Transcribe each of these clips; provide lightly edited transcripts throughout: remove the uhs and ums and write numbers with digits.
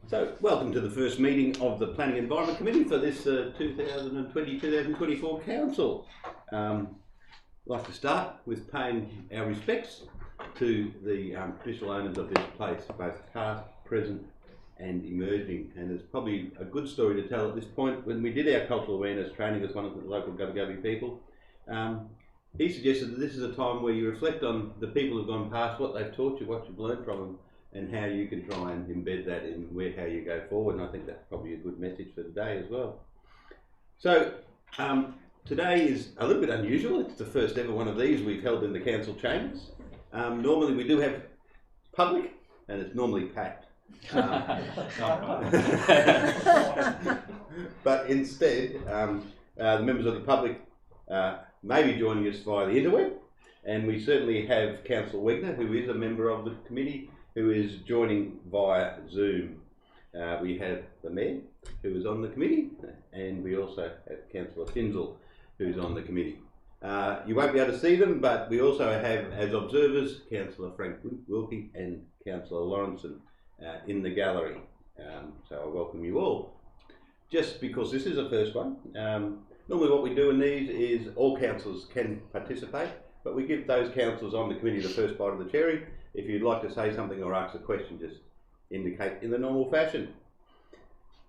So, welcome to the first meeting of the Planning Environment Committee for this 2020-2024 Council. I'd like to start with paying our respects to the traditional owners of this place, both past, present and emerging. And there's probably a good story to tell at this point. When we did our cultural awareness training with one of the local Gubbi people, he suggested that this is a time where you reflect on the people who've gone past, what they've taught you, what you've learned from them, and how you can try and embed that in how you go forward. And I think that's probably a good message for today as well. So today is a little bit unusual. It's the first ever one of these we've held in the council chambers. Normally we do have public, and it's normally packed. But instead, the members of the public may be joining us via the interweb, and we certainly have Councillor Wegner, who is a member of the committee, who is joining via Zoom. We have the Mayor, who is on the committee, and we also have Councillor Finzel, who's on the committee. You won't be able to see them, but we also have, as observers, Councillor Frank Wilkie and Councillor Lawrenson in the gallery. So I welcome you all. Just because this is the first one, normally what we do in these is all councillors can participate, but we give those councillors on the committee the first bite of the cherry. If you'd like to say something or ask a question, just indicate in the normal fashion.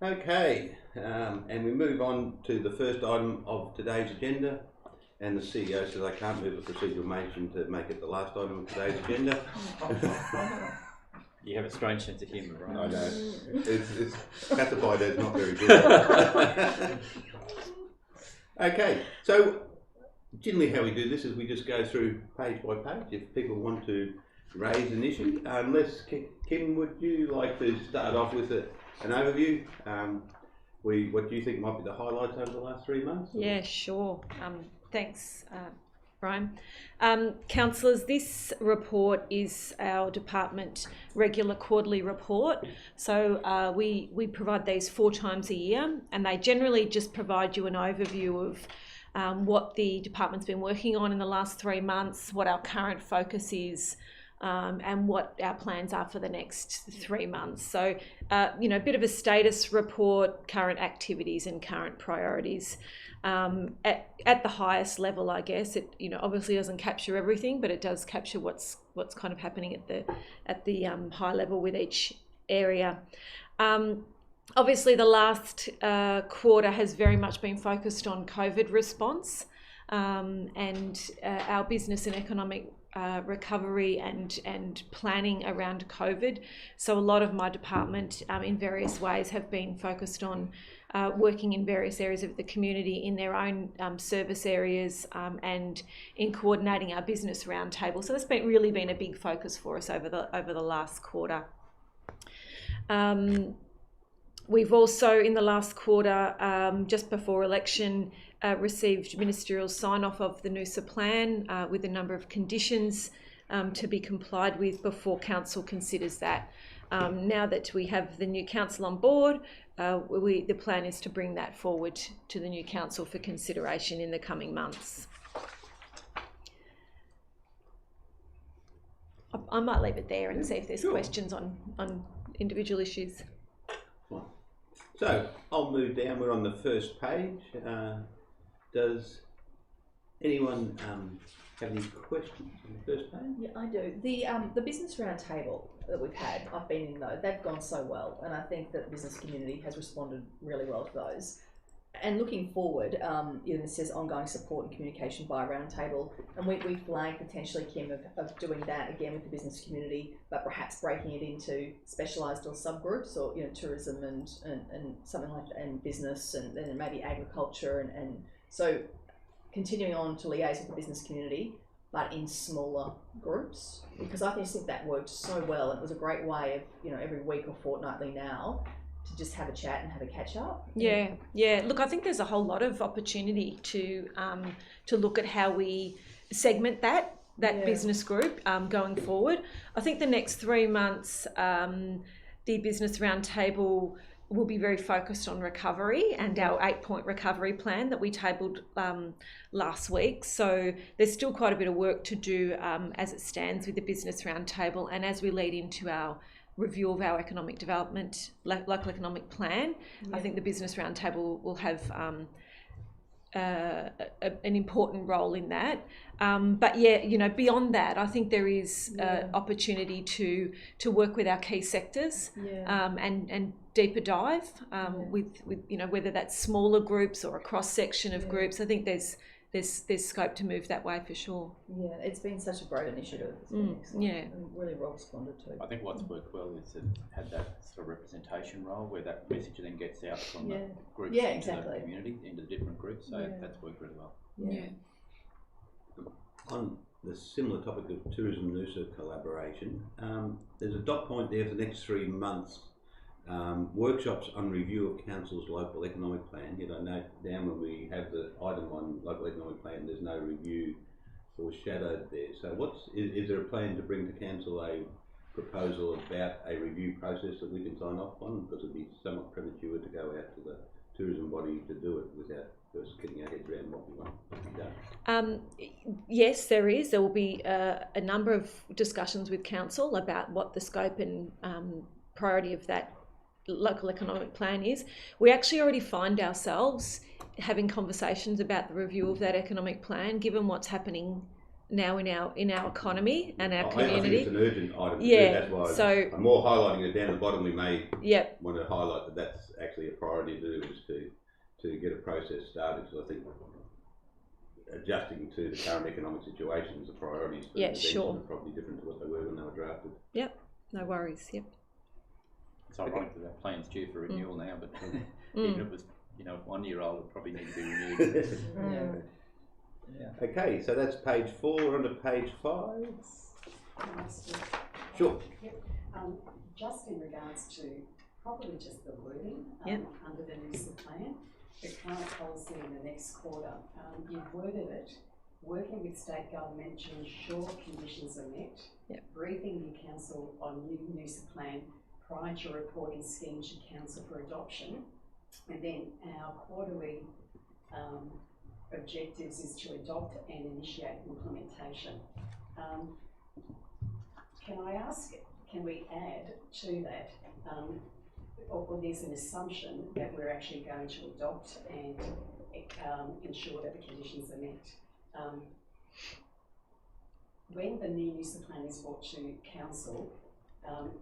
Okay, and we move on to the first item of today's agenda, and the CEO says I can't move a procedural motion to make it the last item of today's agenda. You have a strange sense of humour, right? I know. It's classified as not very good. Okay, so generally how we do this is we just go through page by page. If people want to raise an issue, unless Kim, would you like to start off with an overview? What do you think might be the highlights over the last 3 months? Or? Yeah, sure. Thanks, Brian. Councillors, this report is our department regular quarterly report. So we provide these 4 times a year, and they generally just provide you an overview of what the department's been working on in the last 3 months, what our current focus is, and what our plans are for the next 3 months. So, a bit of a status report, current activities and current priorities. At the highest level, I guess it obviously doesn't capture everything, but it does capture what's kind of happening at the high level with each area. Obviously, the last quarter has very much been focused on COVID response and our business and economic recovery and planning around COVID. So a lot of my department in various ways have been focused on working in various areas of the community in their own service areas and in coordinating our business roundtable. So that's really been a big focus for us over the last quarter. We've also, in the last quarter, just before election, received ministerial sign-off of the Noosa plan with a number of conditions to be complied with before council considers that. Now that we have the new council on board, the plan is to bring that forward to the new council for consideration in the coming months. I might leave it there and see if there's questions on individual issues. So I'll move down. We're on the first page. Does anyone have any questions on the first page? Yeah, I do. The business roundtable that we've had, I've been in those. They've gone so well, and I think that the business community has responded really well to those. And looking forward, it says ongoing support and communication via roundtable, and we flagged potentially, Kim, of doing that again with the business community, but perhaps breaking it into specialised or subgroups, or tourism and something like that, and business, and then maybe agriculture, and so continuing on to liaise with the business community, but in smaller groups, because I just think that worked so well, and it was a great way of every week or fortnightly now to just have a chat and have a catch up. Yeah. Look, I think there's a whole lot of opportunity to look at how we segment that business group going forward. I think the next 3 months, the business roundtable will be very focused on recovery and our 8-point recovery plan that we tabled last week. So there's still quite a bit of work to do as it stands with the business roundtable, and as we lead into our review of our economic development, local economic plan. Yeah. I think the Business Roundtable will have an important role in that. But yeah, you know, beyond that, I think there is opportunity to work with our key sectors and deeper dive with you know, whether that's smaller groups or a cross section of groups. I think there's scope to move that way for sure. Yeah, it's been such a great initiative. It's been excellent and really well responded to. I think what's worked well is it had that sort of representation role where that message then gets out from the groups into the community, into the different groups. So that's worked really well. On the similar topic of Tourism Noosa collaboration, there's a dot point there for the next 3 months. Workshops on review of Council's local economic plan. Yet I note down when we have the item on local economic plan, there's no review foreshadowed there. So is there a plan to bring to Council a proposal about a review process that we can sign off on? Because it'd be somewhat premature to go out to the tourism body to do it without first getting our heads around what we want to be done. Yes, there is. There will be a number of discussions with Council about what the scope and priority of that local economic plan is. We actually already find ourselves having conversations about the review of that economic plan, given what's happening now in our economy and our community. I think it's an urgent item to do. That's why I'm more highlighting it down the bottom. We may want to highlight that that's actually a priority to do, is to get a process started. So I think adjusting to the current economic situations, the priorities for intervention are probably different to what they were when they were drafted. Yep, no worries. Yep. It's ironic that that plan's due for renewal now, but even if it was, 1 year old, it probably need to be renewed. Okay, so that's page 4. We're on to page 5. Sure. Yep. Just in regards to probably just the wording under the Noosa plan, the current policy in the next quarter, you've worded it, working with state government to ensure conditions are met, briefing the council on new Noosa plan prior to reporting scheme to council for adoption, and then our quarterly objectives is to adopt and initiate implementation. Can I ask, can we add to that, or there's an assumption that we're actually going to adopt and ensure that the conditions are met? When the new Noosa plan is brought to council,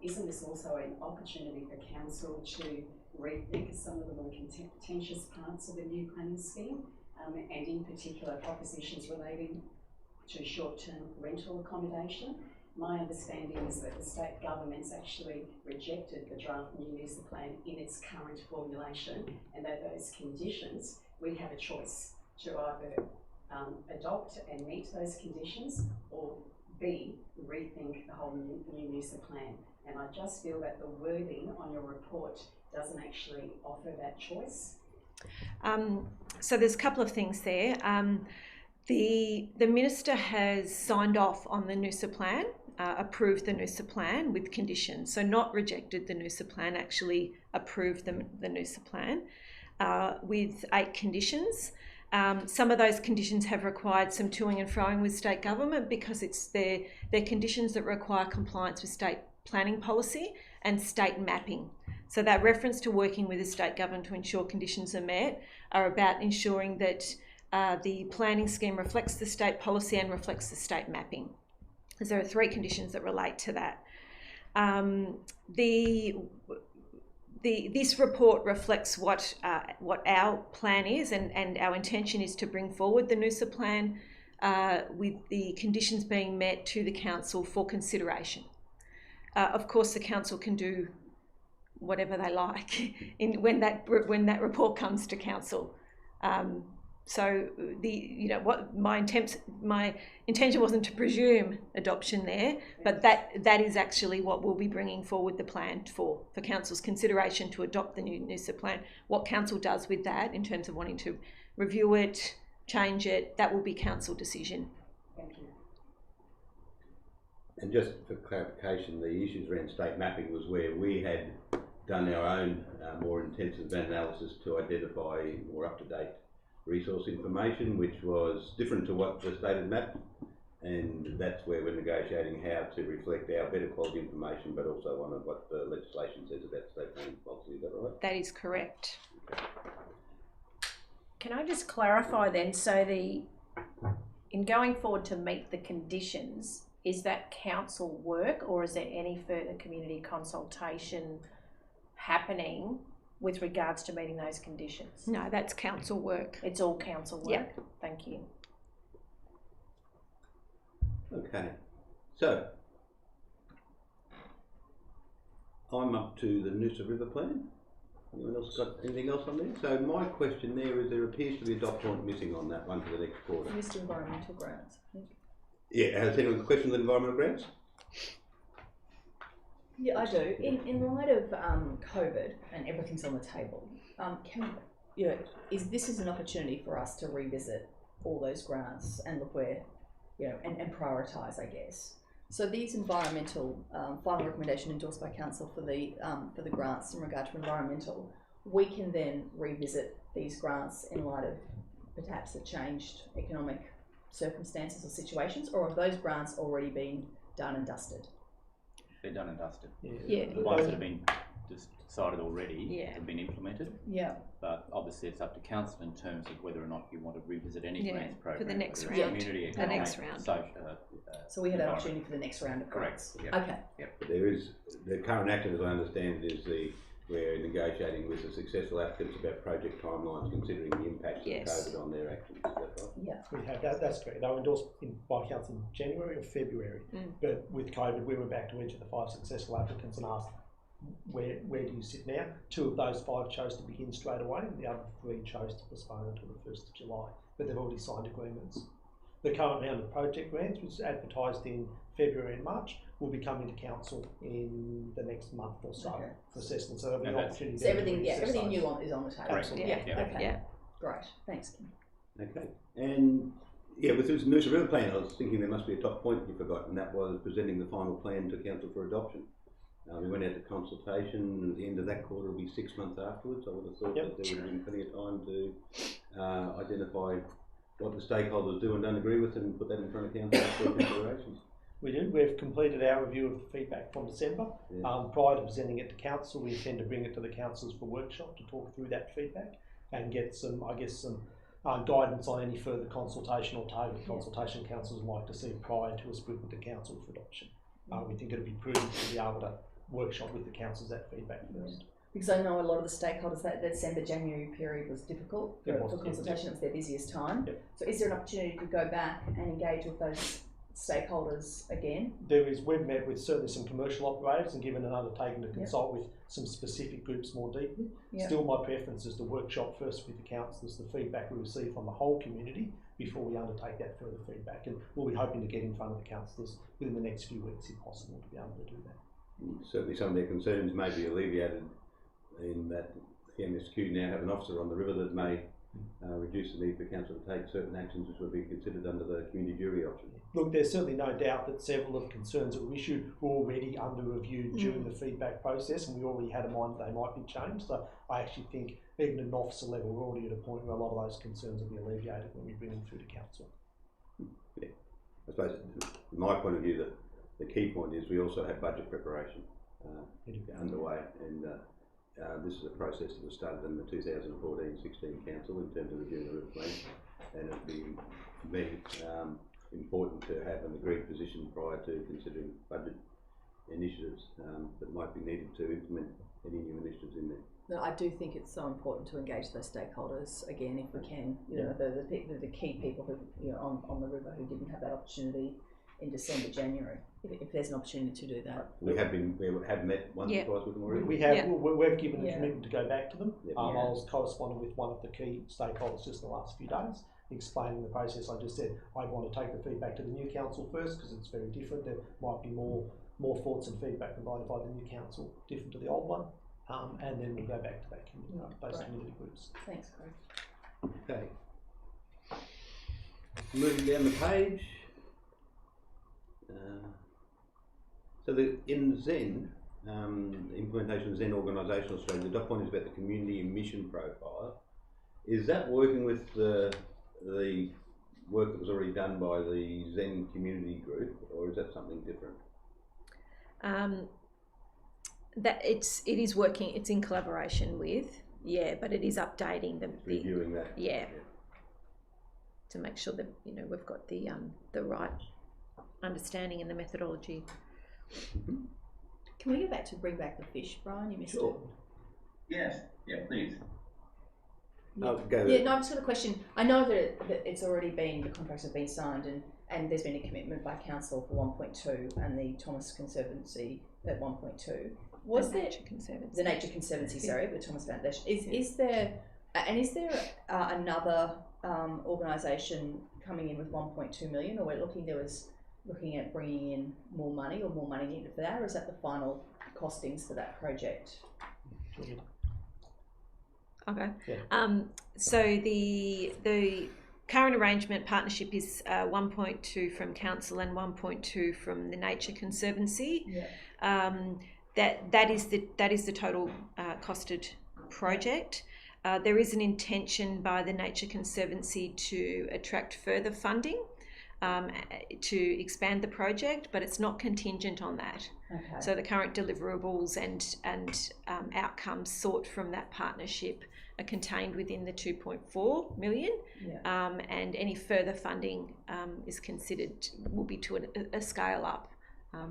isn't this also an opportunity for council to rethink some of the more contentious parts of the new planning scheme, and in particular propositions relating to short-term rental accommodation? My understanding is that the state government's actually rejected the draft new Noosa plan in its current formulation, and that those conditions, we have a choice to either adopt and meet those conditions, or B, rethink the whole new Noosa plan. And I just feel that the wording on your report doesn't actually offer that choice. So there's a couple of things there. The Minister has signed off on the Noosa plan, approved the Noosa plan with conditions. So not rejected the Noosa plan, actually approved the Noosa plan with 8 conditions. Some of those conditions have required some toing and froing with state government because they're conditions that require compliance with state planning policy and state mapping. So that reference to working with the state government to ensure conditions are met are about ensuring that the planning scheme reflects the state policy and reflects the state mapping. Because there are 3 conditions that relate to that. This report reflects what our plan is, and our intention is to bring forward the Noosa plan with the conditions being met to the council for consideration. Of course, the council can do whatever they like when that report comes to council. So my intention wasn't to presume adoption there, but that is actually what we'll be bringing forward the plan for council's consideration to adopt the new Noosa plan. What council does with that in terms of wanting to review it, change it, that will be council decision. Thank you. And just for clarification, the issues around state mapping was where we had done our own more intensive analysis to identify more up-to-date resource information, which was different to what the state had mapped. and that's where we're negotiating how to reflect our better quality information, but also on what the legislation says about state planning policy. Is that right? That is correct. Can I just clarify then, so in going forward to meet the conditions, is that council work, or is there any further community consultation happening with regards to meeting those conditions? No, that's council work. It's all council work? Yep. Thank you. Okay, so I'm up to the Noosa River Plan. Anyone else got anything else on there? So my question there is, there appears to be a dot point missing on that one for the next quarter. Missed environmental grants, I think. Yeah, has anyone questioned the environmental grants? Yeah, I do. In light of COVID and everything's on the table, is this an opportunity for us to revisit all those grants and look where, and prioritise, I guess. So these environmental final recommendation endorsed by council for the grants in regard to environmental, we can then revisit these grants in light of perhaps the changed economic circumstances or situations, or have those grants already been done and dusted? They're done and dusted. Yeah. The ones that have been decided already Yeah. have been implemented. Yeah. But obviously it's up to council in terms of whether or not you want to revisit any Yeah, grants program. for the next whether it's round. community, The economic, next round. social, So we have that environment. opportunity for the next round of grants. Correct. Yep. Okay. But there is, the current action, as I understand it, is we're negotiating with the successful applicants about project timelines, considering the impacts Yes. of COVID on their actions. Is that right? Yeah. We have that's correct. They were endorsed by council in January or February, but with COVID, we went back to each of the 5 successful applicants and asked, where do you sit now? 2 of those 5 chose to begin straight away, and the other 3 chose to postpone until the 1st of July. But they've already signed agreements. The current round of project grants, which was advertised in February and March, will be coming to council in the next month or so for assessment. So there'll be an opportunity. So everything new is on the table. Correct. Yeah. Yeah. Okay. Yeah. Great. Thanks, Kim. Okay, and yeah, with this Noosa River Plan, I was thinking there must be a top point you forgot, and that was presenting the final plan to council for adoption. We went out to consultation, and at the end of that quarter will be 6 months afterwards. I would have thought that there would have been plenty of time to identify what the stakeholders do and don't agree with, and put that in front of council for considerations. We do. We've completed our review of the feedback from December. Yeah. Prior to presenting it to council, we intend to bring it to the councillors for workshop to talk through that feedback and get some guidance on any further consultation or target consultation councils would like to see prior to us bringing it to council for adoption. We think it would be prudent to be able to workshop with the councils that feedback first. Because I know a lot of the stakeholders that December-January period was difficult for consultation. It was their busiest time. Yep. So is there an opportunity to go back and engage with those stakeholders again? We've met with certainly some commercial operators and given an undertaking to consult with some specific groups more deeply. Yep. Still, my preference is to workshop first with the councillors the feedback we receive from the whole community before we undertake that further feedback, and we'll be hoping to get in front of the councillors within the next few weeks if possible to be able to do that. Certainly some of their concerns may be alleviated in that the MSQ now have an officer on the river that may reduce the need for council to take certain actions which would be considered under the community jury option. Look, there's certainly no doubt that several of the concerns that were issued were already under review during the feedback process, and we already had in mind that they might be changed. So I actually think even at an officer level, we're already at a point where a lot of those concerns will be alleviated when we bring them through to council. Yeah, I suppose from my point of view, the key point is we also have budget preparation underway, and this is a process that was started in the 2014-16 council in terms of reviewing the river plan, and it'd be for me important to have an agreed position prior to considering budget initiatives that might be needed to implement any new initiatives in there. No, I do think it's so important to engage those stakeholders again if we can. The key people who on the river who didn't have that opportunity in December, January. If there's an opportunity to do that, we have met once or twice with them already. We have. We've given a commitment to go back to them. Yep. I was corresponding with one of the key stakeholders just in the last few days, explaining the process. I just said I want to take the feedback to the new council first because it's very different. There might be more thoughts and feedback provided by the new council different to the old one, and then we'll go back to that community, those community groups. Thanks, Craig. Okay. Moving down the page. So in Zen, implementation of Zen organisational strategy, the dot point is about the community and mission profile. Is that working with the work that was already done by the Zen community group, or is that something different? That it is working. It's in collaboration with, but it is updating Reviewing that. Yeah. To make sure that we've got the right understanding and the methodology. Mm-hmm. Can we go back to bring back the fish, Brian? You missed it. Yes. Yeah, please. No, go yeah, no, I've just got a question. I know that it's already been, the contracts have been signed and there's been a commitment by council for 1.2 and the Thomas Conservancy at 1.2. Was there the Nature Conservancy? Sorry, the Thomas Foundation. Is there another organisation coming in with 1.2 million, or we're looking at bringing in more money or more money needed for that, or is that the final costings for that project? Okay. Yeah. So the current arrangement partnership is 1.2 from council and 1.2 from the Nature Conservancy. Yeah. That is the total costed project. There is an intention by the Nature Conservancy to attract further funding to expand the project, but it's not contingent on that. Okay. So the current deliverables and outcomes sought from that partnership are contained within the 2.4 million, and any further funding is considered will be to a scale up.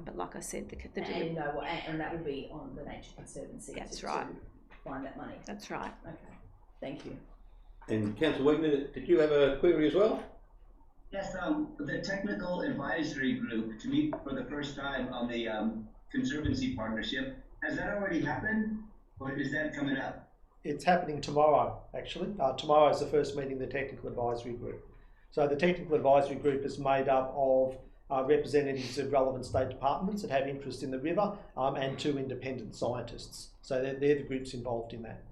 But like I said, and that will be on the Nature Conservancy. That's right. To find that money. That's right. Okay. Thank you. And Councillor Wegner, did you have a query as well? Yes, the technical advisory group to meet for the first time on the Conservancy partnership, has that already happened, or is that coming up? It's happening tomorrow, actually. Tomorrow is the first meeting of the technical advisory group. So the technical advisory group is made up of representatives of relevant state departments that have interest in the river, and 2 independent scientists. So they're the groups involved in that.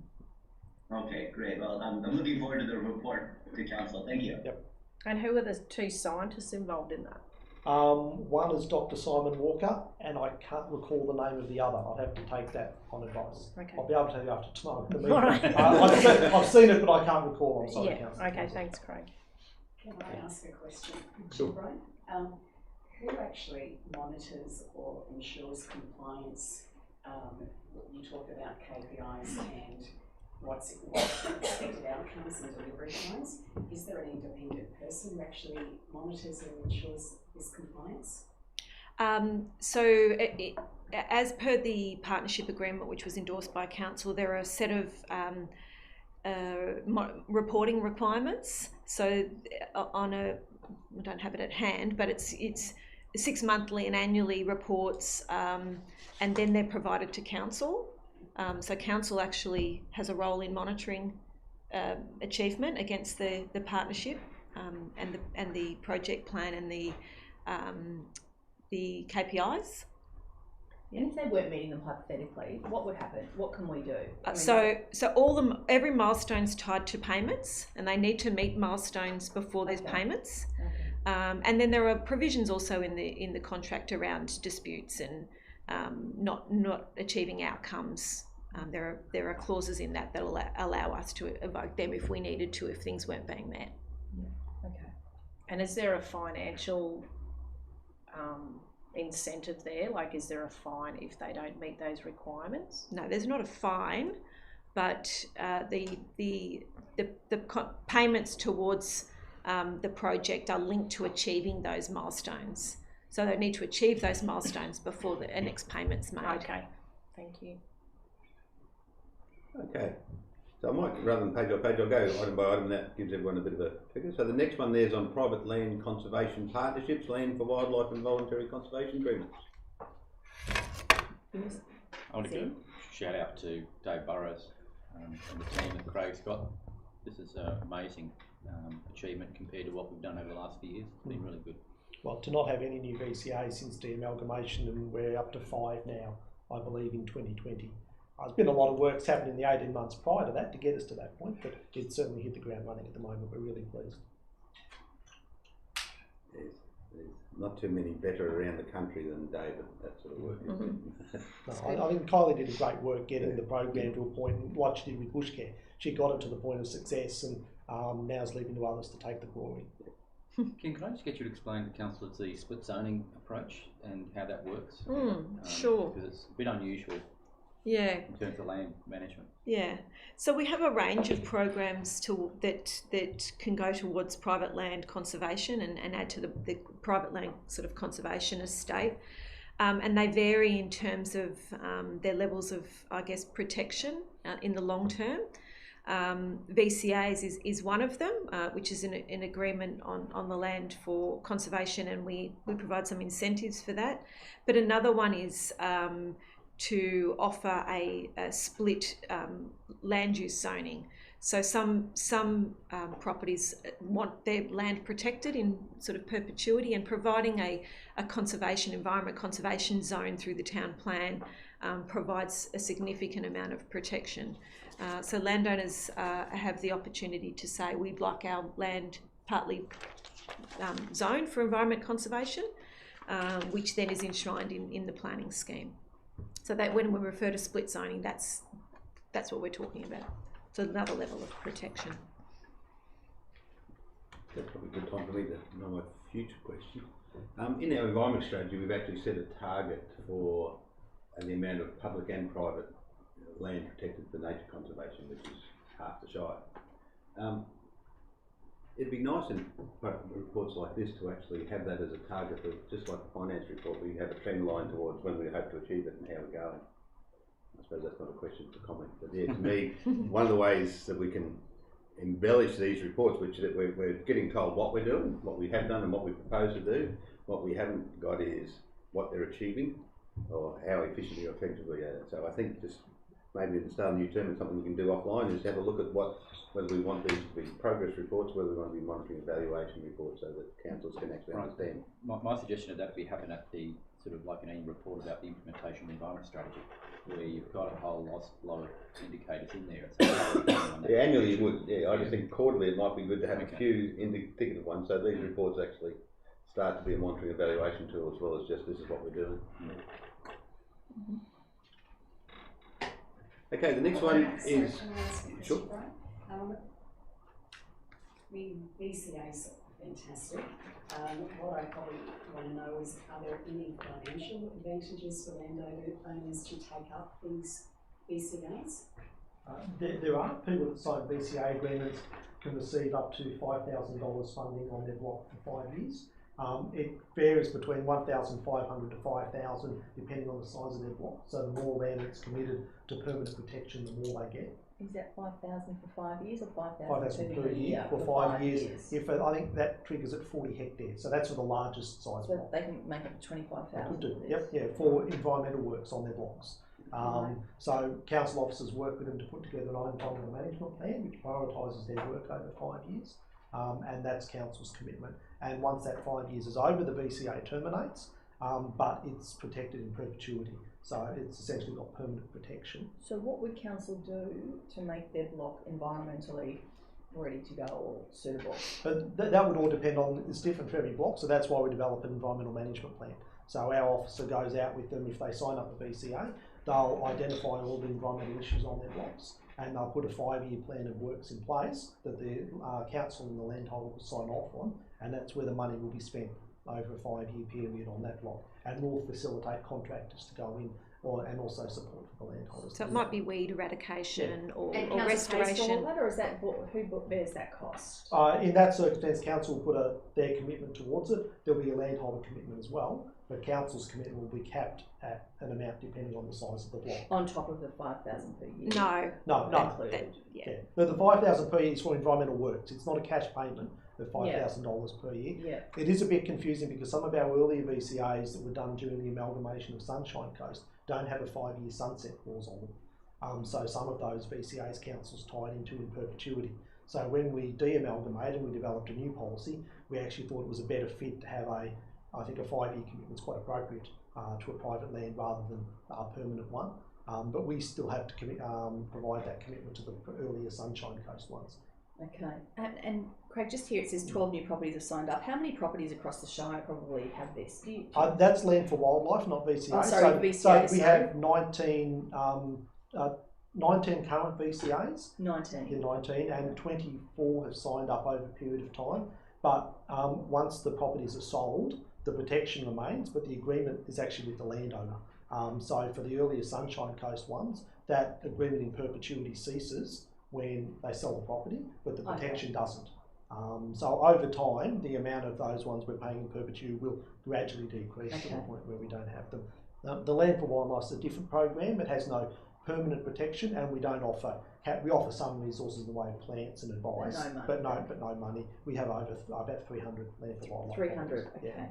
Okay, great. Well, I'm looking forward to the report to council. Thank you. Yep. And who are the 2 scientists involved in that? One is Dr. Simon Walker, and I can't recall the name of the other. I'd have to take that on advice. Okay. I'll be able to tell you after tomorrow. All right. I've seen it, but I can't recall. I'm sorry, Councillor. Okay, thanks, Craig. Can I ask a question? Sure. Brian? Who actually monitors or ensures compliance? You talk about KPIs and what's expected outcomes and delivery times. Is there an independent person who actually monitors and ensures this compliance? As per the partnership agreement, which was endorsed by council, there are a set of reporting requirements. So I don't have it at hand, but it's 6 monthly and annually reports, and then they're provided to council. So council actually has a role in monitoring achievement against the partnership, and the project plan and the KPIs. And if they weren't meeting them hypothetically, what would happen? What can we do? Every milestone's tied to payments, and they need to meet milestones before there's payments. Okay. And then there are provisions also in the contract around disputes and not achieving outcomes. There are clauses in that will allow us to evoke them if we needed to, if things weren't being met. Yeah. Okay. And is there a financial incentive there? Like, is there a fine if they don't meet those requirements? No, there's not a fine, but the payments towards the project are linked to achieving those milestones. So they need to achieve those milestones before the next payment's made. Okay, thank you. Okay. So I might, rather than page by page, I'll go item by item. That gives everyone a bit of a figure. So the next one there's on private land conservation partnerships, land for wildlife and voluntary conservation agreements. I want to give a shout out to Dave Burrows and the team that Craig's got. This is an amazing achievement compared to what we've done over the last few years. It's been really good. Well, to not have any new VCA since the amalgamation, and we're up to 5 now, I believe, in 2020. There's been a lot of work's happened in the 18 months prior to that to get us to that point, but it's certainly hit the ground running at the moment. We're really pleased. There's not too many better around the country than Dave at that sort of work. No, I think Kylie did a great work getting the program to a point, like she did with Bushcare. She got it to the point of success, and now is leaving to others to take the glory. Can I just get you to explain to councillors the split zoning approach and how that works? Sure. Because it's a bit unusual Yeah. in terms of land management. Yeah, so we have a range of programs that can go towards private land conservation and add to the private land sort of conservation estate, and they vary in terms of their levels of, I guess, protection in the long term. VCAs is one of them, which is an agreement on the land for conservation, and we provide some incentives for that. But another one is to offer a split land use zoning. So some properties want their land protected in sort of perpetuity, and providing a environment conservation zone through the town plan provides a significant amount of protection. So landowners have the opportunity to say, we'd like our land partly zoned for environment conservation, which then is enshrined in the planning scheme. So that when we refer to split zoning, that's what we're talking about. So another level of protection. That's probably a good time for me to know my future question. In our environment strategy, we've actually set a target for the amount of public and private land protected for nature conservation, which is half the shire. It'd be nice in reports like this to actually have that as a target, of, just like the finance report, we have a trend line towards when we hope to achieve it and how we're going. I suppose that's not a question for comment, but yeah, to me, one of the ways that we can embellish these reports, which is that we're getting told what we're doing, what we have done and what we propose to do. What we haven't got is what they're achieving or how efficiently or effectively they are. So I think just maybe at the start of the new term, it's something we can do offline, is have a look at whether we want these to be progress reports, whether we want to be monitoring evaluation reports, so that councils can actually understand. My suggestion of that would be having at the sort of like an annual report about the implementation of the environment strategy, where you've got a whole lot of indicators in there. Yeah, annually you would. Yeah, I just think quarterly it might be good to have a few indicative ones, so these reports actually start to be a monitoring evaluation tool as well as just this is what we're doing. Mm-hmm. Okay, the next one is sure. The BCAs are fantastic. What I probably want to know is, are there any financial advantages for landowners to take up these BCAs? There are people that sign BCA agreements can receive up to $5,000 funding on their block for 5 years. It varies between $1,500 to $5,000 depending on the size of their block. So the more land that's committed to permanent protection, the more they get. Is that 5,000 for 5 years or 5,000 per year for 5 years. If I think that triggers at 40 hectares, so that's for the largest size block. So they can make up to 25,000. Could do. Yep, yeah, for environmental works on their blocks. So council officers work with them to put together an environmental management plan which prioritises their work over 5 years, and that's council's commitment. And once that 5 years is over, the BCA terminates, but it's protected in perpetuity. So it's essentially got permanent protection. So what would council do to make their block environmentally ready to go or suitable? But that would all depend on, it's different for every block, so that's why we develop an environmental management plan. So our officer goes out with them. If they sign up the BCA, they'll identify all the environmental issues on their blocks, and they'll put a 5-year plan of works in place that the council and the landholder will sign off on, and that's where the money will be spent over a 5-year period on that block, and we'll facilitate contractors to go in and also support for the landholders. So it might be weed eradication or council restoration. pays for all that, or is that who bears that cost? In that circumstance, council will put their commitment towards it. There'll be a landholder commitment as well, but council's commitment will be capped at an amount depending on the size of the block. On top of the 5,000 per year? No. Yeah. But the 5,000 per year is for environmental works. It's not a cash payment of $5,000 per year. Yeah. It is a bit confusing because some of our earlier VCAs that were done during the amalgamation of Sunshine Coast don't have a 5-year sunset clause on them. So some of those VCAs council's tied into in perpetuity. So when we de-amalgamated and we developed a new policy, we actually thought it was a better fit to have I think a 5-year commitment is quite appropriate to a private land rather than a permanent one. But we still have to provide that commitment to the earlier Sunshine Coast ones. Okay. And Craig, just here it says 12 new properties have signed up. How many properties across the Shire probably have this? That's Land for Wildlife, not VCA. Oh, sorry, VCA. So we have 19 current VCAs. 19. Yeah, 19, and 24 have signed up over a period of time. but once the properties are sold, the protection remains, but the agreement is actually with the landowner. So for the earlier Sunshine Coast ones, that agreement in perpetuity ceases when they sell the property, but the protection doesn't. So over time, the amount of those ones we're paying in perpetuity will gradually decrease to the point where we don't have them. The Land for Wildlife is a different program. It has no permanent protection, and we don't offer. We offer some resources in the way of plants and advice, but no money. We have over about 300 Land for Wildlife. 300. Okay. Yeah.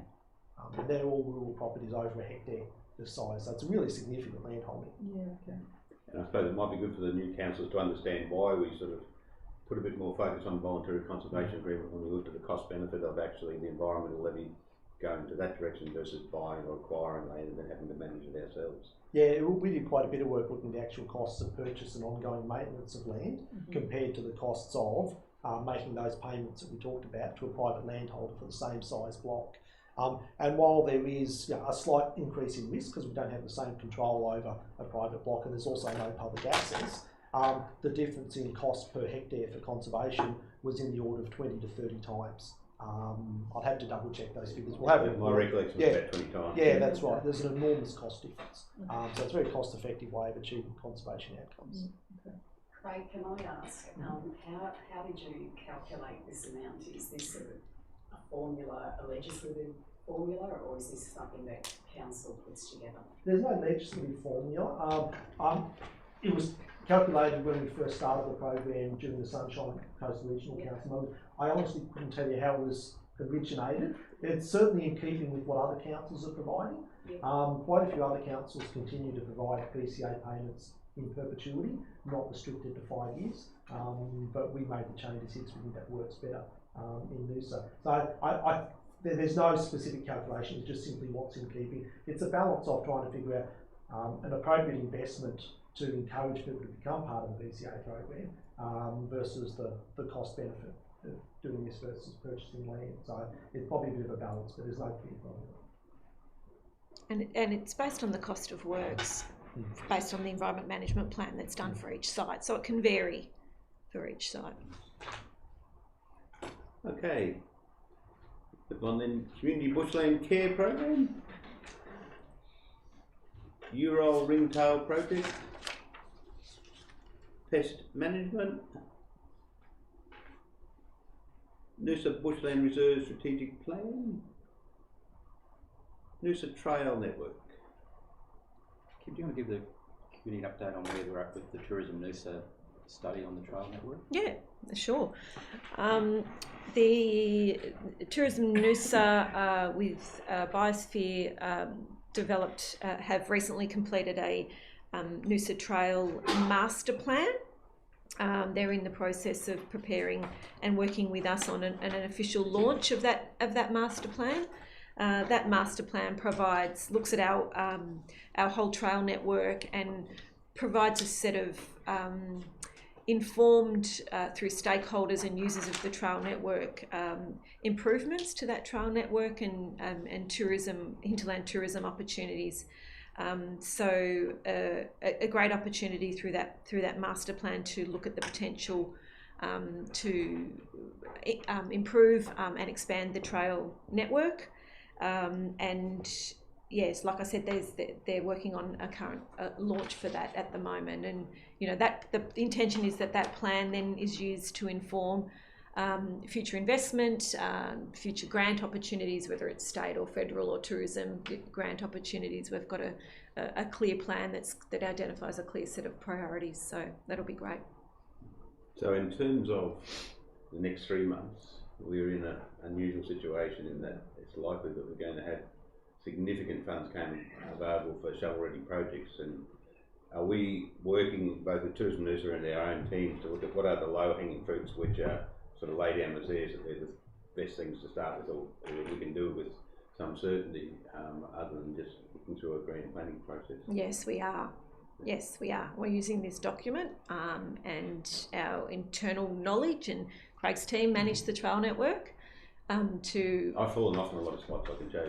And they're all rural properties over a hectare the size, so it's a really significant land holding. Yeah. Okay. And I suppose it might be good for the new councillors to understand why we sort of put a bit more focus on voluntary conservation agreement when we looked at the cost benefit of actually the environmental levy going to that direction versus buying or acquiring land and then having to manage it ourselves. Yeah, we did quite a bit of work looking at the actual costs of purchase and ongoing maintenance of land compared to the costs of making those payments that we talked about to a private landholder for the same size block. And while there is a slight increase in risk because we don't have the same control over a private block and there's also no public access, the difference in cost per hectare for conservation was in the order of 20 to 30 times. I'd have to double check those figures. We'll have my recollection was about 20 times. Yeah, that's right. There's an enormous cost difference. So it's a very cost effective way of achieving conservation outcomes. Craig, can I ask, how did you calculate this amount? Is this sort of a formula, a legislative formula, or is this something that council puts together? There's no legislative formula. It was calculated when we first started the program during the Sunshine Coast Regional Council. I honestly couldn't tell you how it was originated. It's certainly in keeping with what other councils are providing. Quite a few other councils continue to provide PCA payments in perpetuity, not restricted to 5 years. But we made the changes here because we think that works better in Noosa. So there's no specific calculation, it's just simply what's in keeping. It's a balance of trying to figure out an appropriate investment to encourage people to become part of the PCA program versus the cost benefit of doing this versus purchasing land. So it's probably a bit of a balance, but there's no clear formula. And it's based on the cost of works, based on the environment management plan that's done for each site. So it can vary for each site. Okay. The one then, Community Bushland Care Program, Ural Ringtail Project, Pest Management, Noosa Bushland Reserve Strategic Plan, Noosa Trail Network. Do you want to give the community an update on where we're at with the Tourism Noosa study on the trail network? Yeah, sure. The Tourism Noosa with Biosphere have recently completed a Noosa Trail master plan. They're in the process of preparing and working with us on an official launch of that master plan. That master plan looks at our whole trail network and provides a set of informed through stakeholders and users of the trail network improvements to that trail network and tourism, hinterland tourism opportunities. So a great opportunity through that master plan to look at the potential to improve and expand the trail network. And yes, like I said, they're working on a current launch for that at the moment, and that the intention is that plan then is used to inform future investment, future grant opportunities, whether it's state or federal or tourism grant opportunities. We've got a clear plan that identifies a clear set of priorities, so that'll be great. So in terms of the next 3 months, we're in an unusual situation in that it's likely that we're going to have significant funds coming available for shovel-ready projects. And are we working both with Tourism Noosa and our own teams to look at what are the low-hanging fruits which are sort of lay down as theirs, that they're the best things to start with, or we can do with some certainty other than just looking through a grant planning process? Yes, we are. Yes, we are. We're using this document and our internal knowledge, and Craig's team manage the trail network to... I've fallen off in a lot of spots, I can show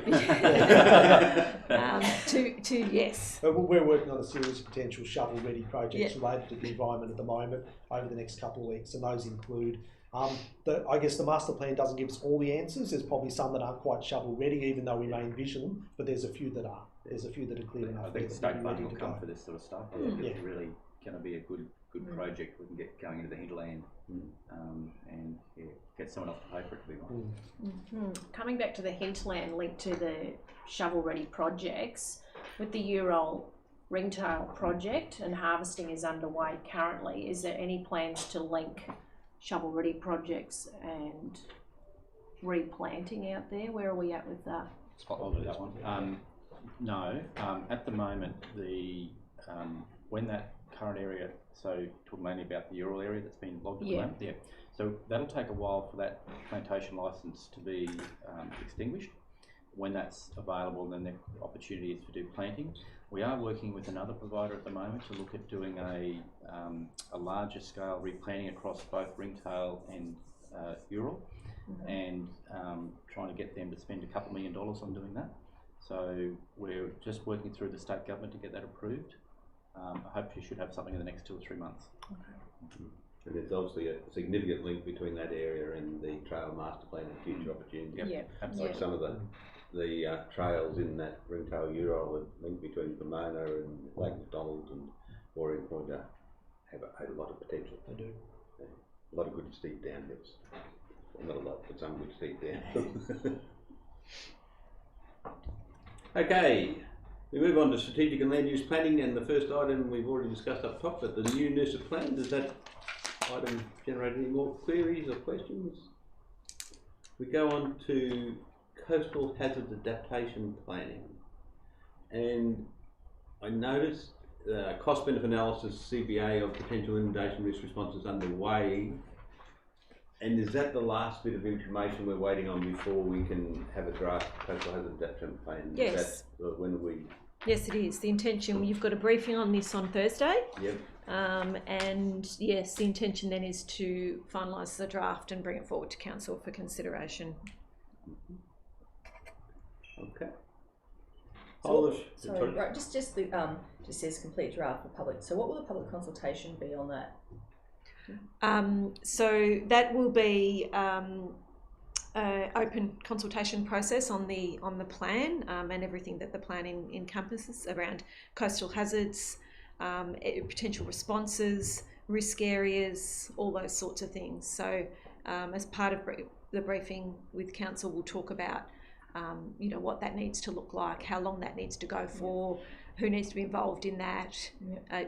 you. Yes. We're working on a series of potential shovel-ready projects related to the environment at the moment over the next couple of weeks, and those include I guess the master plan doesn't give us all the answers. There's probably some that aren't quite shovel ready, even though we may envision them, but there's a few that are. There's a few that are clear enough. I think the that state will be ready funding will to come go. for this sort of stuff. I Mm. think it's really going to be a good project. We can get going into the hinterland and get someone else to pay for it, to be honest. Coming back to the hinterland linked to the shovel-ready projects, with the year-old ringtail project and harvesting is underway currently, is there any plans to link shovel-ready projects and replanting out there? Where are we at with that? I'll do that one. No, at the moment, when that current area, so talking mainly about the Ural area that's been logged at the moment, so that'll take a while for that plantation licence to be extinguished. When that's available, then the opportunity is to do planting. We are working with another provider at the moment to look at doing a larger scale replanting across both ringtail and Ural, and trying to get them to spend $2 million on doing that. So we're just working through the state government to get that approved. I hope you should have something in the next 2 or 3 months. And there's obviously a significant link between that area and the trail master plan and future opportunities. Yep, absolutely. Like some of the trails in that ringtail Ural link between Pomona and Lake McDonald and Warrior Point have a lot of potential. They do. A lot of good steep downhills. Well, not a lot, but some good steep downhills. Okay, we move on to strategic and land use planning, and the first item we've already discussed up top, but the new Noosa plan. Does that item generate any more queries or questions? We go on to coastal hazard adaptation planning, and I noticed cost benefit analysis CBA of potential inundation risk responses underway. And is that the last bit of information we're waiting on before we can have a draft coastal hazard adaptation plan? Yes. When we? Yes, it is. The intention, you've got a briefing on this on Thursday. Yep. And yes, the intention then is to finalise the draft and bring it forward to council for consideration. Okay. Sorry, right, just says complete draft for public. So what will the public consultation be on that? So that will be open consultation process on the plan and everything that the plan encompasses around coastal hazards, potential responses, risk areas, all those sorts of things. So as part of the briefing with council, we'll talk about what that needs to look like, how long that needs to go for, who needs to be involved in that,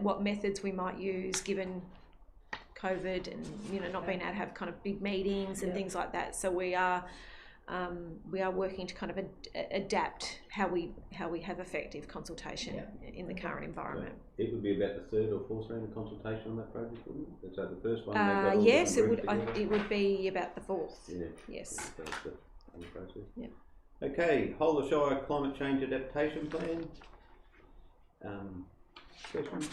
what methods we might use given COVID and not being able to have kind of big meetings and things like that. So we are working to kind of adapt how we have effective consultation in the current environment. So it would be about the third or fourth round of consultation on that project, wouldn't it? So the first one. Yes, it would. It would be about the fourth. Yeah. Yes. So that's the process. Yeah. Okay, Whole of Shire climate change adaptation plan. Questions?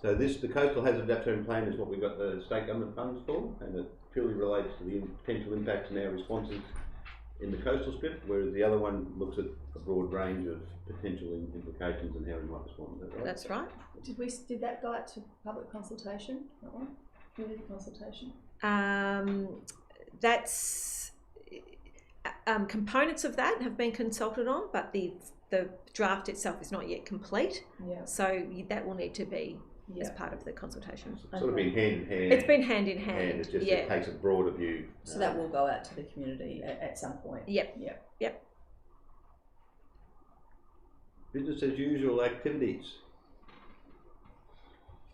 So the coastal hazard adaptation plan is what we got the state government funds for, and it purely relates to the potential impacts and our responses in the coastal strip, whereas the other one looks at a broad range of potential implications and how we might respond. Is that right? That's right. Did that go out to public consultation? That one, community consultation. That's components of that have been consulted on, but the draft itself is not yet complete. Yeah. So that will need to be as part of the consultation. It's sort of been hand in hand. It's been hand in hand. It's just it takes a broader view. So that will go out to the community at some point. Yep. Yep. Business as usual activities.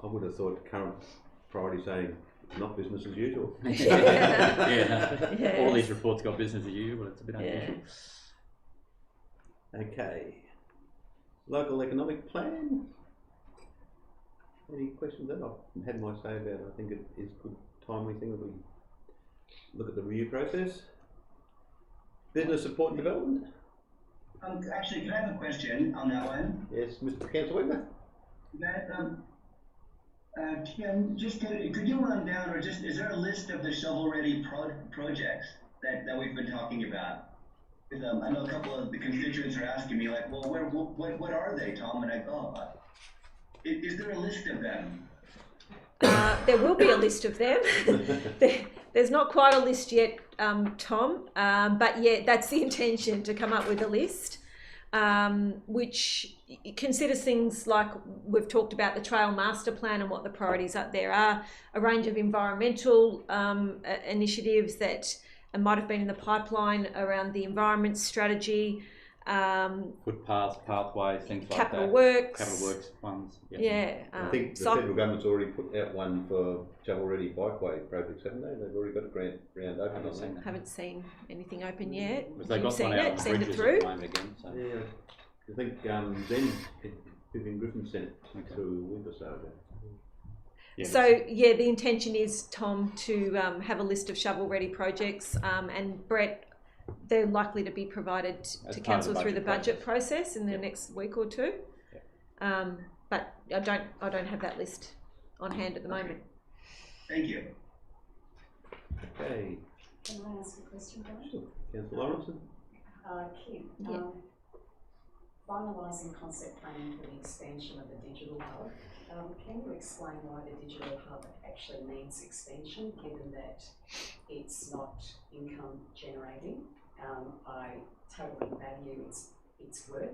I would have thought current priority saying not business as usual. All these reports got business as usual, but it's a bit unusual. Okay. Local economic plan. Any questions there? I've had my say about it. I think it is a good timely thing that we look at the review process. Business support and development. Actually, can I have a question on that one? Yes, Mr. Councillor Wigner. Kim, just could you run down, or just is there a list of the shovel-ready projects that we've been talking about? Because I know a couple of the constituents are asking me, like, well, what are they, Tom? And I go, is there a list of them? There will be a list of them. There's not quite a list yet, Tom, but yeah, that's the intention, to come up with a list, which considers things like we've talked about the trail master plan and what the priorities are. There are a range of environmental initiatives that might have been in the pipeline around the environment strategy. Footpaths, pathways, things like that. Capital works ones. Yeah. I think the federal government's already put out one for shovel-ready bikeway projects, haven't they? They've already got a grant round open on that. Haven't seen anything open yet. They You've got seen one out it, on seen it bridges through. at the moment again. So. Yeah, I think Vivian Griffin sent it through a week or so ago. Yeah, So yeah, the intention is, Tom, to have a list of shovel-ready projects, and Brett, they're likely to be provided to council through the budget process in the next week or two. But I don't have that list on hand at the moment. Thank you. Okay. Can I ask a question, Brian? Sure. Councillor Lawrenson? Kim, Yeah. finalising concept planning for the expansion of the digital hub. Can you explain why the digital hub actually needs expansion, given that it's not income generating? I totally value its worth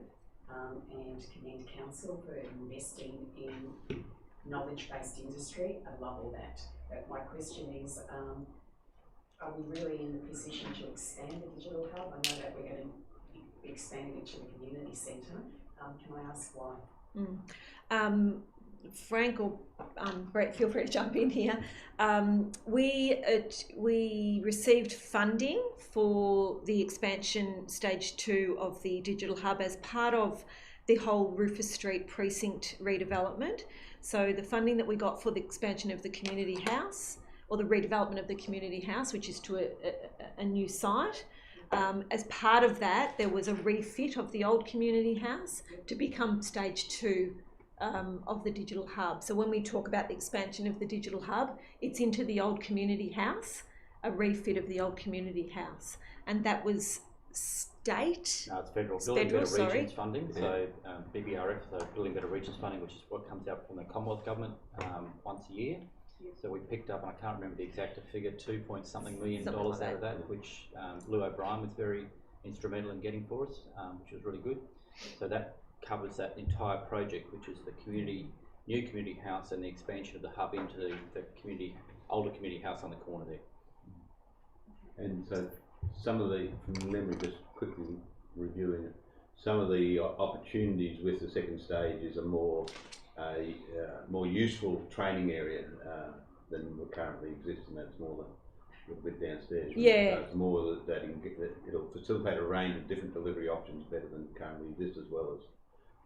and commend council for investing in knowledge-based industry. I love all that. But my question is, are we really in the position to expand the digital hub? I know that we're going to be expanding it to the community centre. Can I ask why? Frank or Brett, feel free to jump in here. We received funding for the expansion stage 2 of the digital hub as part of the whole Rufus Street precinct redevelopment. So the funding that we got for the expansion of the community house, or the redevelopment of the community house, which is to a new site. As part of that, there was a refit of the old community house to become stage 2 of the digital hub. So when we talk about the expansion of the digital hub, it's into the old community house, a refit of the old community house. And that was state? No, it's federal. It's Building federal, Better sorry. Regions funding. So BBRF, so Building Better Regions funding, which is what comes out from the Commonwealth Government once a year. So we picked up, and I can't remember the exact figure, $2-point-something million out of that, which Lou O'Brien was very instrumental in getting for us, which was really good. So that covers that entire project, which is the new community house and the expansion of the hub into the older community house on the corner there. And so some of the, from memory, just quickly reviewing it, some of the opportunities with the second stage is a more useful training area than what currently exists, and that's more the bit downstairs. Right? Yeah. So it's more that it'll facilitate a range of different delivery options better than currently exist, as well as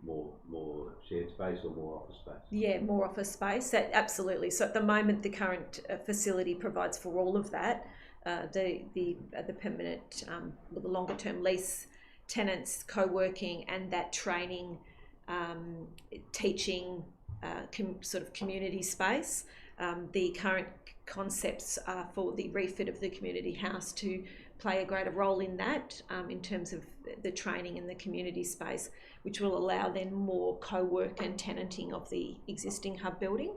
more shared space or more office space. Yeah, more office space. That, absolutely. So at the moment, the current facility provides for all of that. The permanent, the longer term lease tenants, co-working, and that training, teaching, sort of community space. The current concepts are for the refit of the community house to play a greater role in that, in terms of the training in the community space, which will allow then more co-work and tenanting of the existing hub building.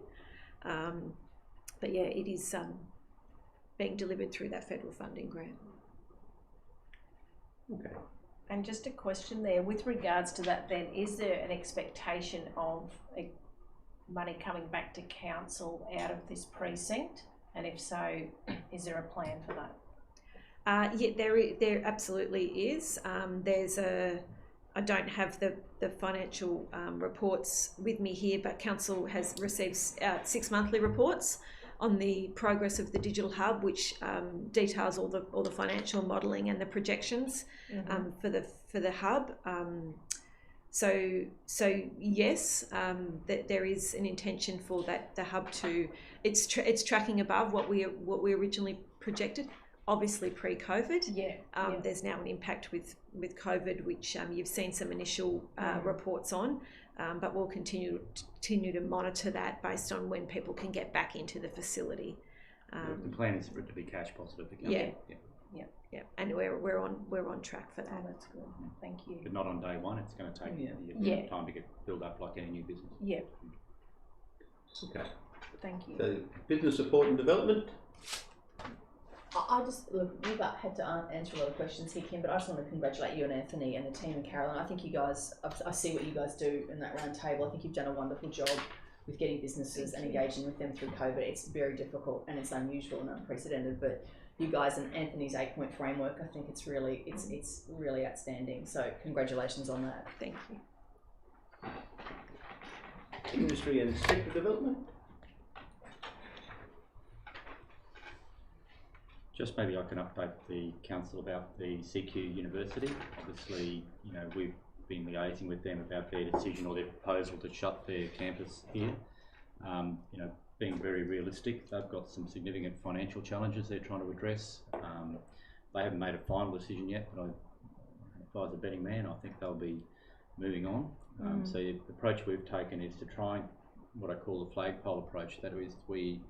But yeah, it is being delivered through that federal funding grant. Okay. And just a question there, with regards to that then, is there an expectation of money coming back to council out of this precinct? And if so, is there a plan for that? Yeah, there absolutely is. I don't have the financial reports with me here, but council has received 6 monthly reports on the progress of the digital hub, which details all the financial modelling and the projections for the hub. So yes, that there is an intention for the hub to it's tracking above what we originally projected. Obviously pre-COVID. There's now an impact with COVID, which you've seen some initial reports on, but we'll continue to monitor that based on when people can get back into the facility. The plan is for it to be cash positive again. Yeah, and we're on track for that. Oh, that's good. Thank you. But not on day one. It's going to take time to get built up like any new business. Yeah. Okay. Thank you. So, business support and development. I just, look, you've had to answer a lot of questions here, Kim, but I just want to congratulate you and Anthony and the team and Carolyn. I think you guys, I see what you guys do in that round table. I think you've done a wonderful job with getting businesses and engaging with them through COVID. It's very difficult and it's unusual and unprecedented, but you guys and Anthony's 8-point framework, I think it's really outstanding. So congratulations on that. Thank you. Industry and sector development. Just maybe I can update the council about the CQ University. Obviously, you know, we've been liaising with them about their decision or their proposal to shut their campus here. You know, being very realistic, they've got some significant financial challenges they're trying to address. They haven't made a final decision yet, but if I was a betting man, I think they'll be moving on. So the approach we've taken is to try what I call the flagpole approach. That is, we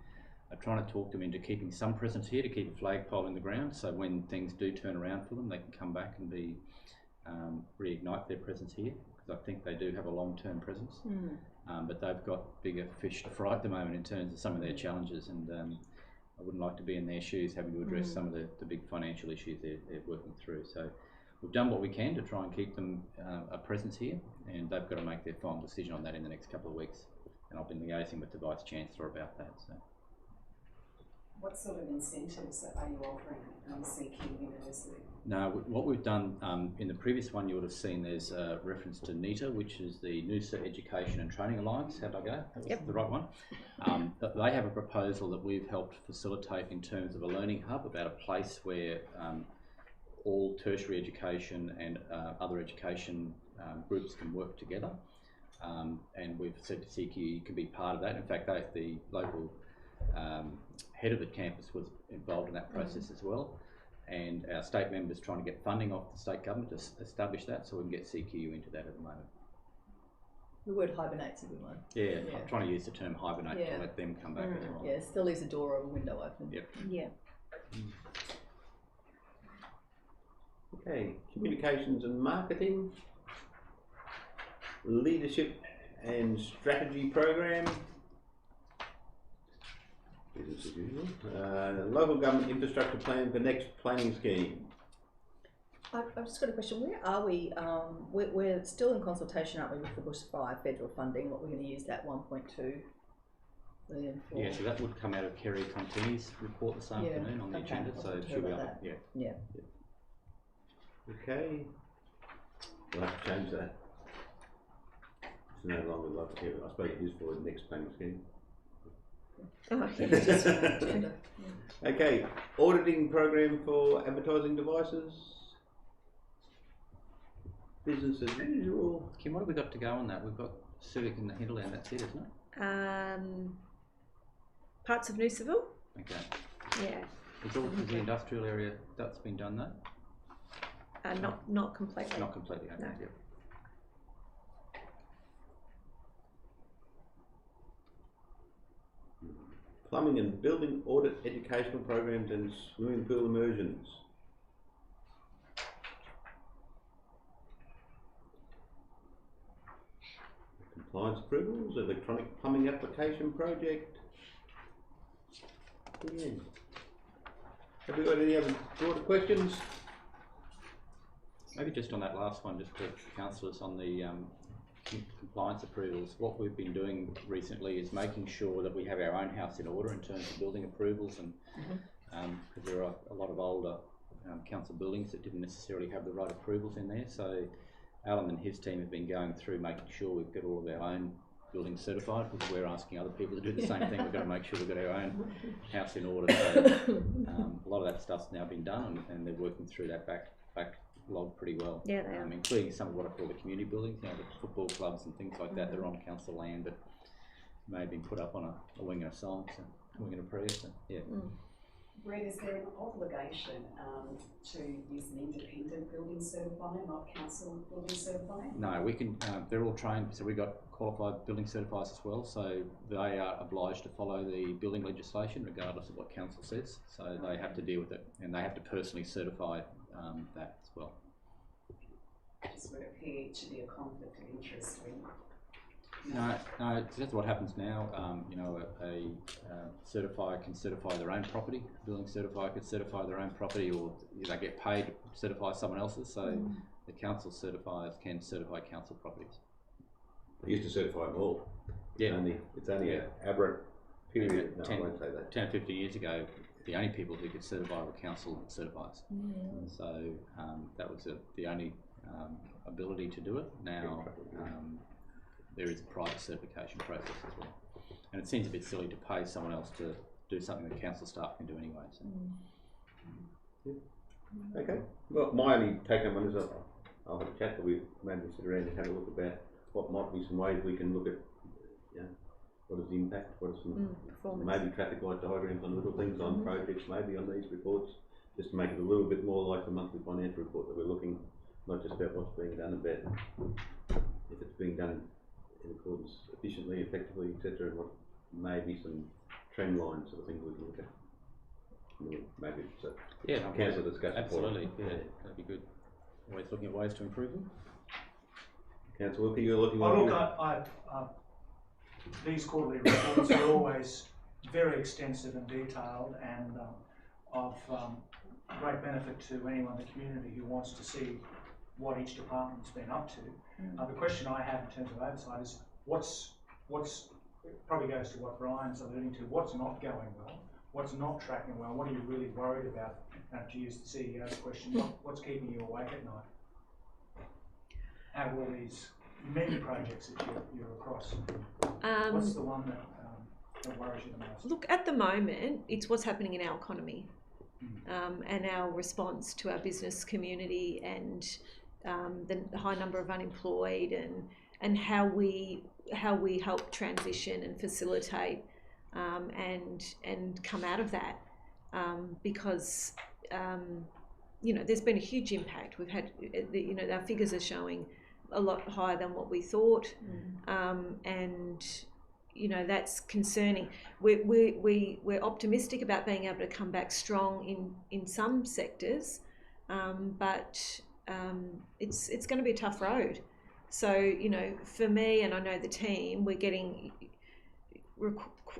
are trying to talk them into keeping some presence here to keep a flagpole in the ground, so when things do turn around for them, they can come back and be reignite their presence here, because I think they do have a long-term presence. But they've got bigger fish to fry at the moment in terms of some of their challenges, and I wouldn't like to be in their shoes having to address some of the big financial issues they're working through. So we've done what we can to try and keep them a presence here, and they've got to make their final decision on that in the next couple of weeks. And I've been liaising with the Vice Chancellor about that. So, what sort of incentives are you offering CQ University? No, what we've done in the previous one, you would have seen there's a reference to NETA, which is the Noosa Education and Training Alliance. How'd I go? That was the right one. They have a proposal that we've helped facilitate in terms of a learning hub, about a place where all tertiary education and other education groups can work together. And we've said to CQ, you can be part of that. In fact, the local head of the campus was involved in that process as well. And our state members trying to get funding off the state government to establish that, so we can get CQ into that at the moment. The word hibernate's a good one. Yeah, I'm trying to use the term hibernate to let them come back as well. Yeah, it still leaves a door or a window open. Yep. Yeah. Okay, communications and marketing, leadership and strategy program, business as usual, local government infrastructure plan for next planning scheme. I've just got a question. Where are we? We're still in consultation, aren't we, with the bushfire federal funding? What we're going to use that 1.2 million for? Yeah, so that would come out of Kerry Contini's report this afternoon on the agenda, so it should be up. Yeah. Okay, we'll have to change that. It's no longer local. I suppose it is for the next planning scheme. Oh, Okay, auditing program for advertising devices. Business as usual. Kim, what have we got to go on that? We've got Civic and the Hinterland, that's it, isn't it? Parts of Noosaville? Okay. Yeah. Is the industrial area, that's been done though? Not completely. Not completely, okay. No. Yep. Plumbing and building audit educational programs and swimming pool immersions. Compliance approvals, electronic plumbing application project. Yeah. Have we got any other broader questions? Maybe just on that last one, just for councillors on the compliance approvals, what we've been doing recently is making sure that we have our own house in order in terms of building approvals, and because there are a lot of older council buildings that didn't necessarily have the right approvals in there. So Alan and his team have been going through making sure we've got all of our own buildings certified, because we're asking other people to do the same thing. We've got to make sure we've got our own house in order. So a lot of that stuff's now been done, and they're working through that backlog pretty well. Yeah, they are. Including some of what I call the community buildings, you know, the football clubs and things like that. They're on council land, but may have been put up on a wing and a song, so wing and a prayer. So yeah. Brett, is there an obligation to use an independent building certifier, not council building certifier? No, we can. They're all trained, so we've got qualified building certifiers as well. So they are obliged to follow the building legislation, regardless of what council says. So they have to deal with it, and they have to personally certify that as well. Just would appear to be a conflict of interest when No, that's what happens now. A certifier can certify their own property. A building certifier could certify their own property, or they get paid to certify someone else's. So the council certifiers can certify council properties. They used to certify them all. Yeah. It's only an aberrant period. No, 10, I won't say that. 10 or 15 years ago, the only people who could certify were council certifiers. So that was the only ability to do it. Now there is a private certification process as well. And it seems a bit silly to pay someone else to do something that council staff can do anyway. So. Okay. Well, my only take-home one is I'll have a chat, but we maybe sit around and have a look about what might be some ways we can look at, what is the impact, what is some maybe traffic light diagrams on little things on projects, maybe on these reports, just to make it a little bit more like the monthly financial report that we're looking, not just about what's being done, about if it's being done in accordance efficiently, effectively, etc., and what maybe some trend lines sort of things we can look at. Maybe it's a council discussion. Absolutely, that'd be good. Always looking at ways to improve them. Councillor Wilkie, you're looking. These quarterly reports are always very extensive and detailed, and of great benefit to anyone in the community who wants to see what each department's been up to. The question I have in terms of oversight is what's probably goes to what Brian's alluding to. What's not going well? What's not tracking well? What are you really worried about? To use the CEO's question, what's keeping you awake at night? Out of all these many projects that you're across, what's the one that worries you the most? Look, at the moment, it's what's happening in our economy and our response to our business community, and the high number of unemployed, and how we help transition and facilitate and come out of that, because there's been a huge impact. We've had our figures are showing a lot higher than what we thought, and that's concerning. We're optimistic about being able to come back strong in some sectors, but it's going to be a tough road. So for me, and I know the team, we're getting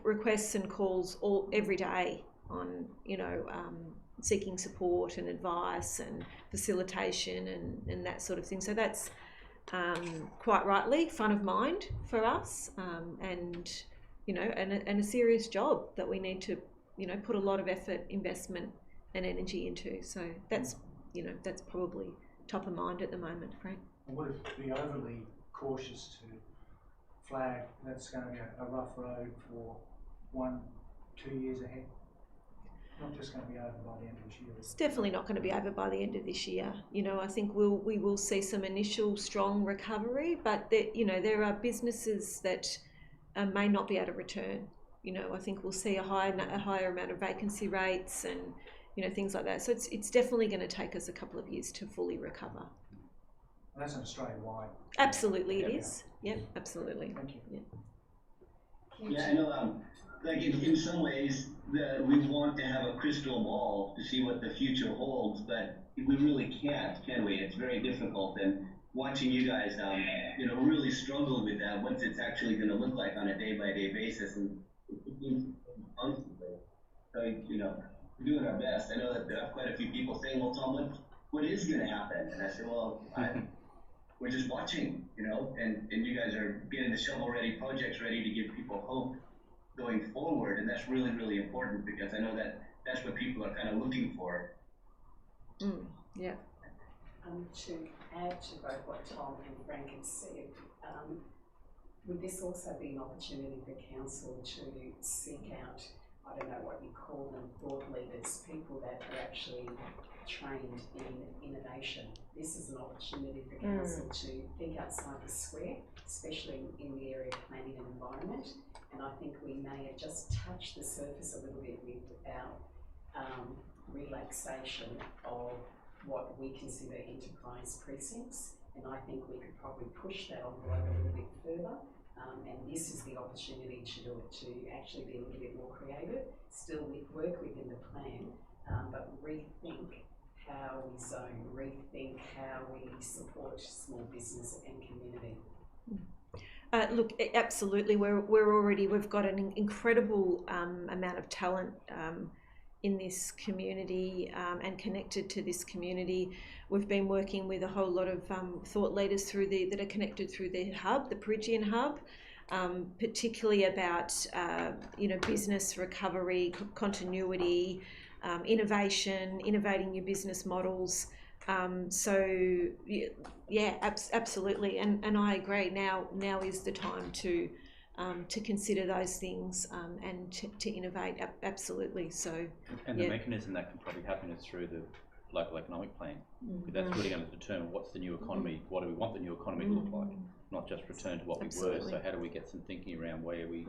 requests and calls every day on seeking support and advice and facilitation and that sort of thing. So that's quite rightly front of mind for us, and a serious job that we need to put a lot of effort, investment and energy into. So that's probably top of mind at the moment, Frank. Would it be overly cautious to flag that's going to be a rough road for 1-2 years ahead? Not just going to be over by the end of this year. It's definitely not going to be over by the end of this year. I think we will see some initial strong recovery, but there are businesses that may not be able to return. I think we'll see a higher amount of vacancy rates and things like that. So it's definitely going to take us a couple of years to fully recover. And that's an Australia-wide. Absolutely, it is. Yeah, absolutely. Thank you. Yeah, I know. Like in some ways, we want to have a crystal ball to see what the future holds, but we really can't, can we? It's very difficult. And watching you guys, really struggle with that, what it's actually going to look like on a day-by-day basis, and constantly. So we're doing our best. I know that there are quite a few people saying, "Well, Tom, what is going to happen?" And I said, "Well, we're just watching, and you guys are getting the shovel-ready projects ready to give people hope going forward, and that's really, really important, because I know that that's what people are kind of looking for." Yeah. To add to both what Tom and Frank have said, would this also be an opportunity for council to seek out, I don't know what you call them, thought leaders, people that are actually trained in innovation? This is an opportunity for council to think outside the square, especially in the area of planning and environment. And I think we may have just touched the surface a little bit with our relaxation of what we consider enterprise precincts. And I think we could probably push that envelope a little bit further. And this is the opportunity to do it, to actually be a little bit more creative, still work within the plan, but rethink how we zone, rethink how we support small business and community. Look, absolutely. We've got an incredible amount of talent in this community and connected to this community. We've been working with a whole lot of thought leaders that are connected through the hub, the Peregian hub, particularly about business recovery, continuity, innovating new business models. Absolutely, and I agree. Now is the time to consider those things and to innovate. Absolutely. So. And the mechanism that can probably happen is through the local economic plan. That's really going to determine what's the new economy. What do we want the new economy to look like? Not just return to what we were. So how do we get some thinking around where we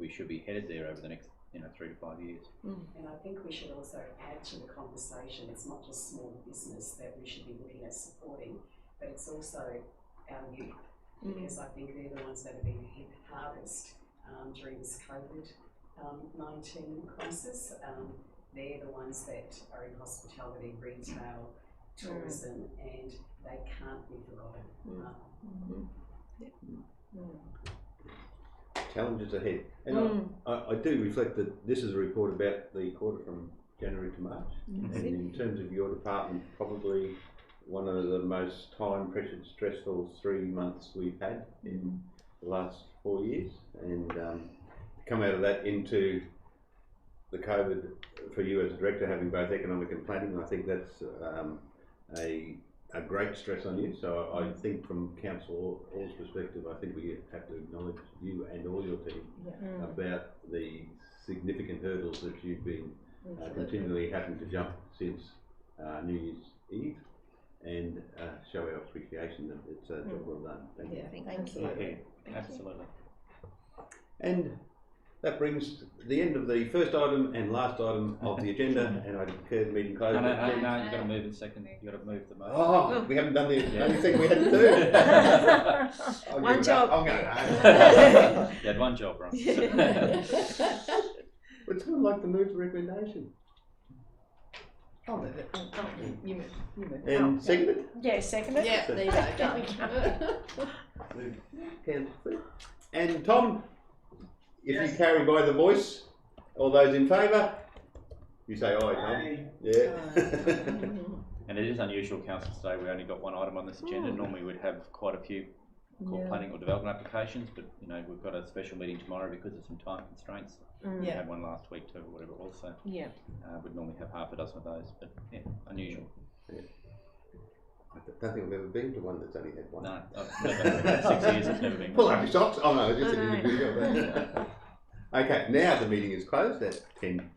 should be headed there over the next 3 to 5 years. And I think we should also add to the conversation, it's not just small business that we should be looking at supporting, but it's also our youth, because I think they're the ones that have been hit hardest during this COVID-19 crisis. They're the ones that are in hospitality, retail, tourism, and they can't be forgotten. Challenges ahead. And I do reflect that this is a report about the quarter from January to March. And in terms of your department, probably one of the most time-pressured, stressful 3 months we've had in the last 4 years. And to come out of that into the COVID for you as a director, having both economic and planning, I think that's a great stress on you. So I think from Council Hall's perspective, I think we have to acknowledge you and all your team about the significant hurdles that you've been continually having to jump since New Year's Eve, and show our appreciation that it's a job well done. Thank you. Thank you. Absolutely. And that brings the end of the first item and last item of the agenda, and I declare the meeting closed. No, you've got to move in second. You've got to move the motion. Oh, we haven't done the only thing we had to do. One job. I'm going home. You had one job, right? It's kind of like the move recommendation. I'll move it. You move. And seconded? Yeah, seconded. Yeah, there you go. Done. And Tom, if you carry by the voice, all those in favour, you say aye, Tom. Yeah. And it is unusual, Council, today we only got one item on this agenda. Normally we'd have quite a few planning or development applications, but we've got a special meeting tomorrow because of some time constraints. We had one last week too, or whatever it was, so we'd normally have half a dozen of those, but unusual. Yeah. I don't think I've ever been to one that's only had one. No, I've never, 6 years I've never been. Pull up your socks. Oh no, just in the video. Okay, now the meeting is closed at 10.